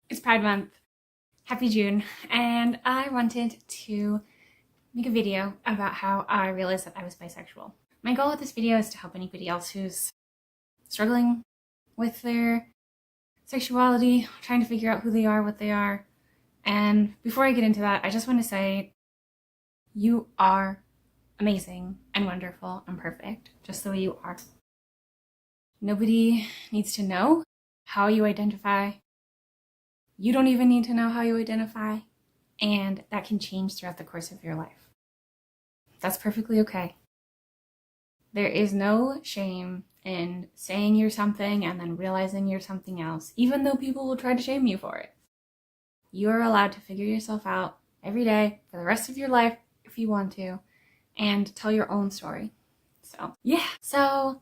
It's Pride Month. Happy June. And I wanted to make a video about how I realized that I was bisexual. My goal with this video is to help anybody else who's struggling with their sexuality, trying to figure out who they are, what they are. And before I get into that, I just want to say you are amazing and wonderful and perfect, just the way you are. Nobody needs to know how you identify. You don't even need to know how you identify, and that can change throughout the course of your life. That's perfectly okay. There is no shame in saying you're something and then realizing you're something else, even though people will try to shame you for it. You are allowed to figure yourself out every day for the rest of your life if you want to, and tell your own story. So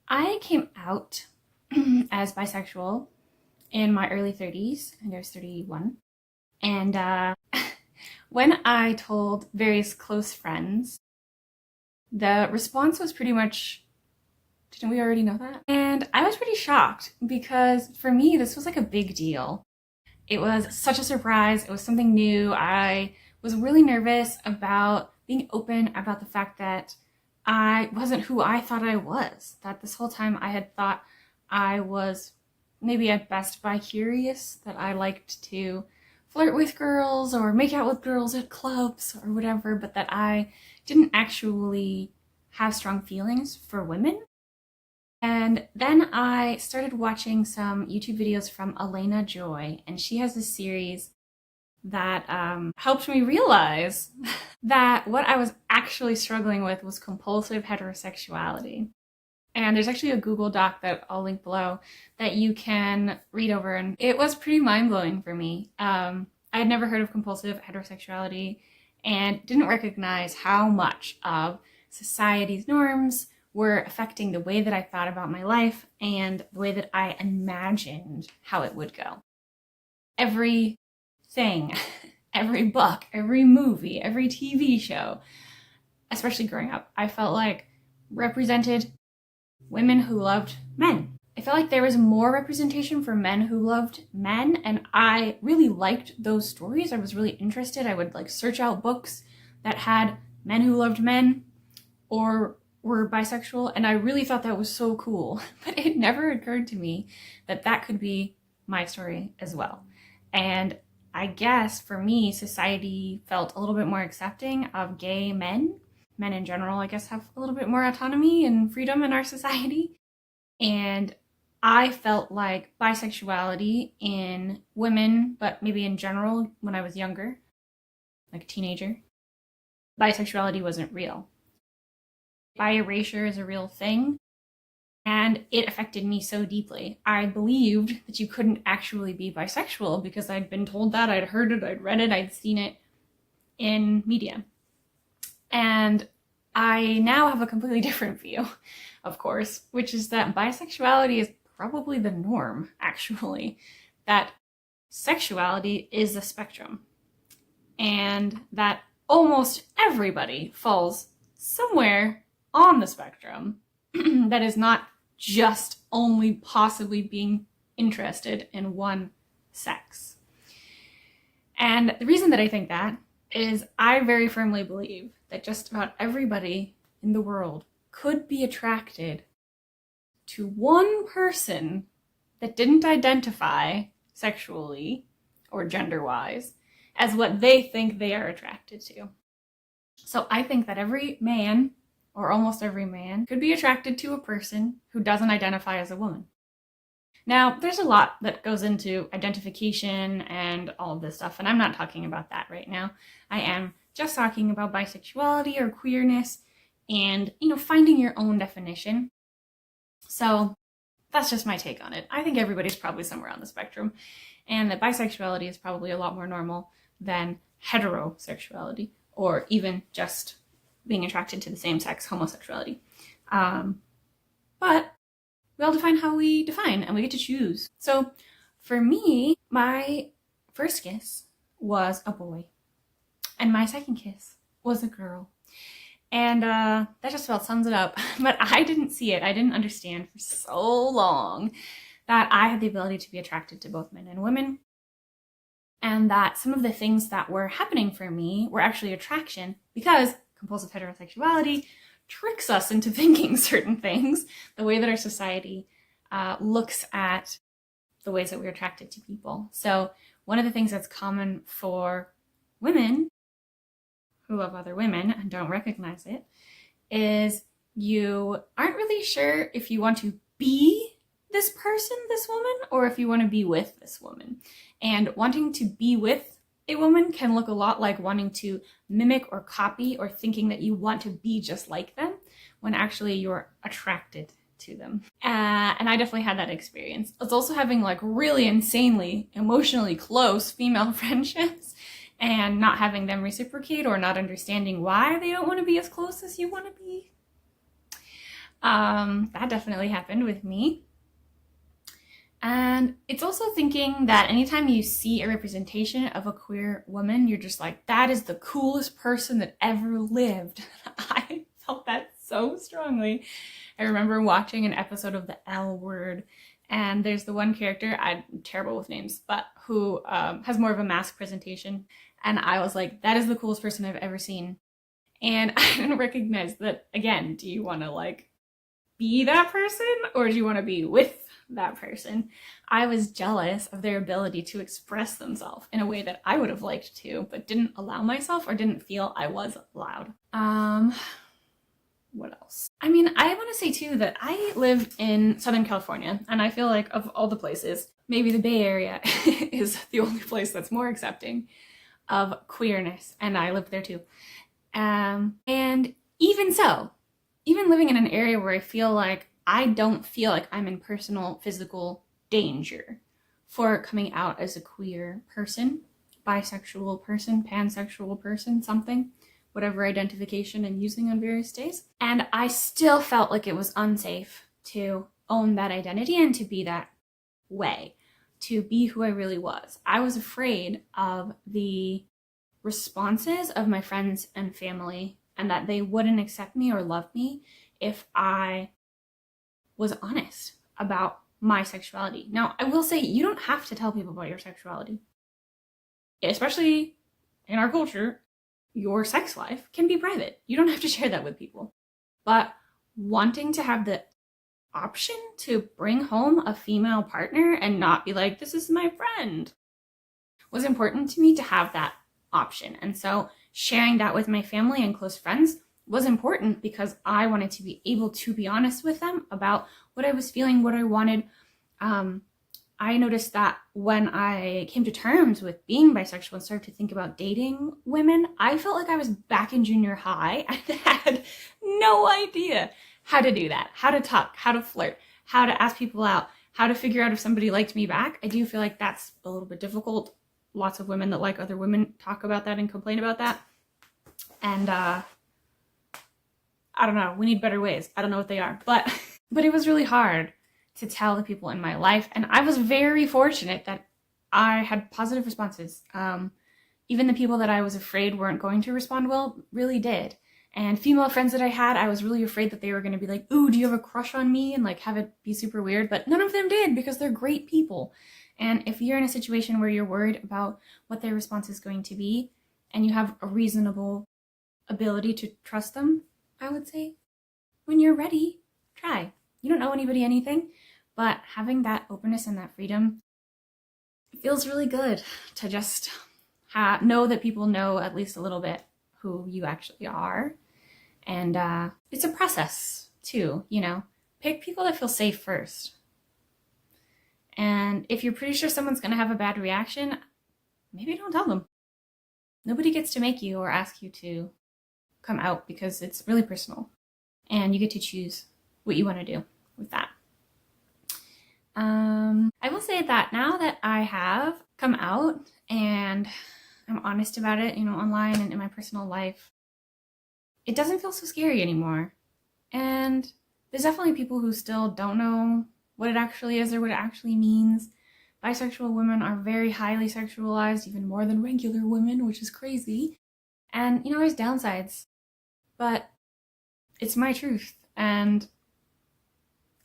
I came out as bisexual in my early 30s. I think I was 31. And when I told various close friends, the response was pretty much, didn't we already know that? And I was pretty shocked because for me, this was like a big deal. It was such a surprise. It was something new. I was really nervous about being open about the fact that I wasn't who I thought I was. That this whole time I had thought I was maybe at best bi-curious, that I liked to flirt with girls or make out with girls at clubs or whatever, but that I didn't actually have strong feelings for women. And then I started watching some YouTube videos from Alayna Joy, and she has this series that helped me realize that what I was actually struggling with was compulsive heterosexuality. And there's actually a Google Doc that I'll link below that you can read over, and it was pretty mind-blowing for me. I had never heard of compulsive heterosexuality and didn't recognize how much of society's norms were affecting the way that I thought about my life and the way that I imagined how it would go. Everything, every book, every movie, every TV show, especially growing up, I felt like represented women who loved men. I felt like there was more representation for men who loved men, and I really liked those stories. I was really interested. I would like search out books that had men who loved men or were bisexual, and I really thought that was so cool. But it never occurred to me that that could be my story as well. And I guess for me, society felt a little bit more accepting of gay men. Men in general, I guess, have a little bit more autonomy and freedom in our society. And I felt like bisexuality in women, but maybe in general when I was younger, like a teenager, bisexuality wasn't real. Bi-erasure is a real thing, and it affected me so deeply. I believed that you couldn't actually be bisexual because I'd been told that, I'd heard it, I'd read it, I'd seen it in media. And I now have a completely different view, of course, which is that bisexuality is probably the norm, actually. That sexuality is a spectrum. And that almost everybody falls somewhere on the spectrum that is not just only possibly being interested in one sex. And the reason that I think that is I very firmly believe that just about everybody in the world could be attracted to one person that didn't identify sexually or gender-wise as what they think they are attracted to. So I think that every man, or almost every man, could be attracted to a person who doesn't identify as a woman. Now, there's a lot that goes into identification and all of this stuff, and I'm not talking about that right now. I am just talking about bisexuality or queerness and, finding your own definition. So that's just my take on it. I think everybody's probably somewhere on the spectrum, and that bisexuality is probably a lot more normal than heterosexuality, or even just being attracted to the same sex, homosexuality. But we all define how we define, and we get to choose. So for me, my first kiss was a boy, and my second kiss was a girl. And that just about sums it up. But I didn't see it. I didn't understand for so long that I had the ability to be attracted to both men and women, and that some of the things that were happening for me were actually attraction, because compulsive heterosexuality tricks us into thinking certain things, the way that our society looks at the ways that we're attracted to people. So one of the things that's common for women who love other women and don't recognize it is you aren't really sure if you want to be this person, this woman, or if you want to be with this woman. And wanting to be with a woman can look a lot like wanting to mimic or copy or thinking that you want to be just like them when actually you're attracted to them. And I definitely had that experience. It's also having like really insanely emotionally close female friendships and not having them reciprocate or not understanding why they don't want to be as close as you want to be. That definitely happened with me. And it's also thinking that anytime you see a representation of a queer woman, you're just like, that is the coolest person that ever lived. I felt that so strongly. I remember watching an episode of The L Word, and there's the one character, I'm terrible with names, but who has more of a mask presentation. And I was like, that is the coolest person I've ever seen. And I didn't recognize that, again, do you want to like be that person or do you want to be with that person? I was jealous of their ability to express themselves in a way that I would have liked to, but didn't allow myself or didn't feel I was allowed. What else? I mean, I want to say too that I live in Southern California, and I feel like of all the places, maybe the Bay Area is the only place that's more accepting of queerness, and I lived there too. And even so, even living in an area where I don't feel like I'm in personal physical danger for coming out as a queer person, bisexual person, pansexual person, something, whatever identification I'm using on various days. And I still felt like it was unsafe to own that identity and to be that way, to be who I really was. I was afraid of the responses of my friends and family and that they wouldn't accept me or love me if I was honest about my sexuality. Now, I will say you don't have to tell people about your sexuality. Especially in our culture, your sex life can be private. You don't have to share that with people. But wanting to have the option to bring home a female partner and not be like, this is my friend, was important to me to have that option. And so sharing that with my family and close friends was important because I wanted to be able to be honest with them about what I was feeling, what I wanted. I noticed that when I came to terms with being bisexual and started to think about dating women, I felt like I was back in junior high and had no idea how to do that, how to talk, how to flirt, how to ask people out, how to figure out if somebody liked me back. I do feel like that's a little bit difficult. Lots of women that like other women talk about that and complain about that. And I don't know, we need better ways. I don't know what they are, but it was really hard to tell the people in my life. And I was very fortunate that I had positive responses. Even the people that I was afraid weren't going to respond well really did. And female friends that I had, I was really afraid that they were going to be like, ooh, do you have a crush on me? And like have it be super weird. But none of them did because they're great people. And if you're in a situation where you're worried about what their response is going to be and you have a reasonable ability to trust them, I would say, when you're ready, try. You don't owe anybody anything, but having that openness and that freedom, it feels really good to just know that people know at least a little bit who you actually are. And it's a process too, you know. Pick people that feel safe first. And if you're pretty sure someone's going to have a bad reaction, maybe don't tell them. Nobody gets to make you or ask you to come out because it's really personal. And you get to choose what you want to do with that. I will say that now that I have come out and I'm honest about it, you know, online and in my personal life, it doesn't feel so scary anymore. And there's definitely people who still don't know what it actually is or what it actually means. Bisexual women are very highly sexualized, even more than regular women, which is crazy. And, you know, there's downsides, but it's my truth, and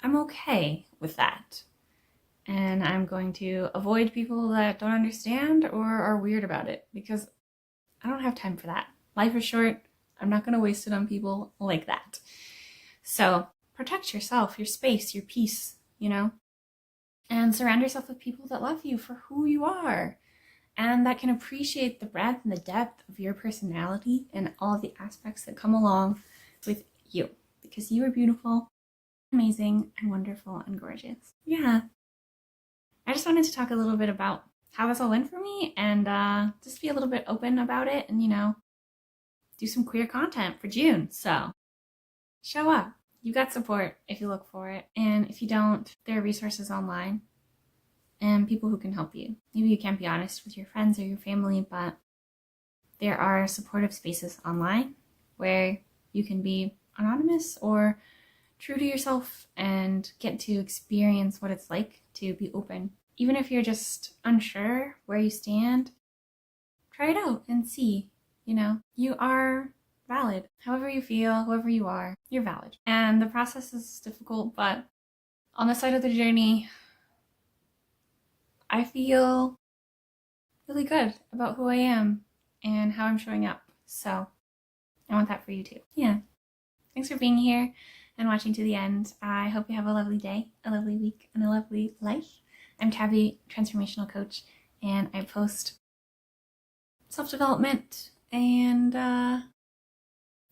I'm okay with that. And I'm going to avoid people that don't understand or are weird about it, because I don't have time for that. Life is short. I'm not going to waste it on people like that. So protect yourself, your space, your peace, and surround yourself with people that love you for who you are and that can appreciate the breadth and the depth of your personality and all the aspects that come along with you, because you are beautiful, amazing, and wonderful and gorgeous. Yeah. I just wanted to talk a little bit about how this all went for me and just be a little bit open about it and, do some queer content for June. So show up. You got support if you look for it. And if you don't, there are resources online and people who can help you. Maybe you can't be honest with your friends or your family, but there are supportive spaces online where you can be anonymous or true to yourself and get to experience what it's like to be open. Even if you're just unsure where you stand, try it out and see. You are valid. However you feel, whoever you are, you're valid. And the process is difficult, but on the side of the journey, I feel really good about who I am and how I'm showing up. So I want that for you too. Yeah. Thanks for being here and watching to the end. I hope you have a lovely day, a lovely week, and a lovely life. I'm Tabby, transformational coach, and I post self-development and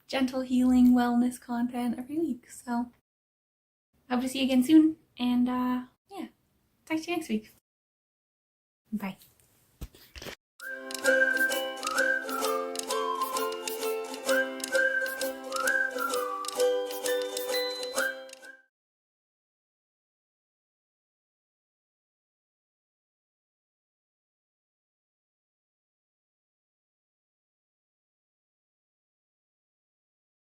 gentle healing wellness content every week. So hope to see you again soon, and yeah, talk to you next week. Bye.